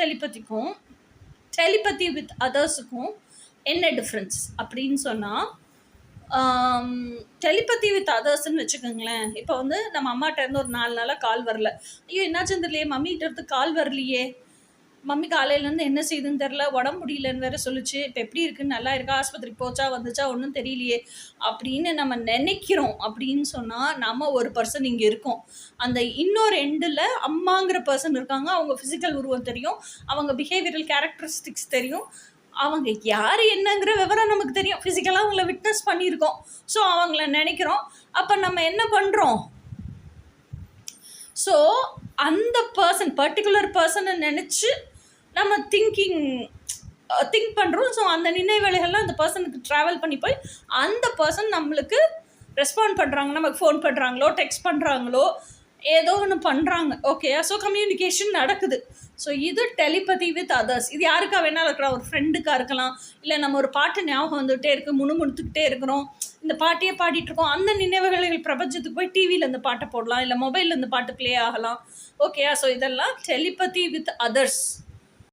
டெலிபதிக்கும் telepathy with அதர்ஸுக்கும் என்ன difference அப்படின்னு சொன்னால், டெலிபதி வித் அதர்ஸ்ன்னு வச்சுக்கோங்களேன். இப்போ வந்து நம்ம அம்மாட்ட இருந்து ஒரு 4 நாளாக கால் வரல. ஐயோ என்னாச்சுன்னு தெரியலையே, மம்மிகிட்ட இருந்து கால் வரலையே, மம்மி காலையிலேருந்து என்ன செய்யுதுன்னு தெரில, உடம்பு முடியலன்னு வேற சொல்லிச்சு, இப்போ எப்படி இருக்குன்னு, நல்லா இருக்கா, ஆஸ்பத்திரிக்கு போச்சா வந்துச்சா ஒன்றும் தெரியலையே அப்படின்னு நம்ம நினைக்கிறோம். அப்படின்னு சொன்னால் நம்ம ஒரு பர்சன் இங்கே இருக்கோம். அந்த இன்னொரு எண்டில் அம்மாங்கிற பர்சன் இருக்காங்க. அவங்க ஃபிசிக்கல் உருவம் தெரியும், அவங்க பிஹேவியரல் கேரக்டரிஸ்டிக்ஸ் தெரியும், அவங்க யார் என்னங்கிற விவரம் நமக்கு தெரியும். ஃபிசிக்கலாக அவங்கள விட்னஸ் பண்ணியிருக்கோம். ஸோ அவங்கள நினைக்கிறோம். அப்போ நம்ம என்ன பண்ணுறோம்? ஸோ அந்த பர்சன், பர்டிகுலர் பர்சனை நினச்சி நம்ம திங்க் பண்ணுறோம். ஸோ அந்த நினைவலைகள்லாம் அந்த பர்சனுக்கு ட்ராவல் பண்ணி போய் அந்த பர்சன் நம்மளுக்கு ரெஸ்பாண்ட் பண்ணுறாங்க, நமக்கு ஃபோன் பண்ணுறாங்களோ டெக்ஸ்ட் பண்ணுறாங்களோ ஏதோ ஒன்று பண்ணுறாங்க. ஓகே, ஸோ கம்யூனிகேஷன் நடக்குது. ஸோ இது டெலிபதி வித் அதர்ஸ். இது யாருக்கா வேணாலும் இருக்கலாம், ஒரு ஃப்ரெண்டுக்காக இருக்கலாம், இல்லை நம்ம ஒரு பாட்டு ஞாபகம் வந்துகிட்டே இருக்குது, முணுமுணுத்துக்கிட்டே இருக்கிறோம், இந்த பாட்டையே பாடிட்டுருக்கோம், அந்த நினைவுகள் பிரபஞ்சத்துக்கு போய் டிவியில் இந்த பாட்டை போடலாம், இல்லை மொபைலில் இந்த பாட்டு ப்ளே ஆகலாம். ஓகே, ஸோ இதெல்லாம் டெலிபதி வித் அதர்ஸ்.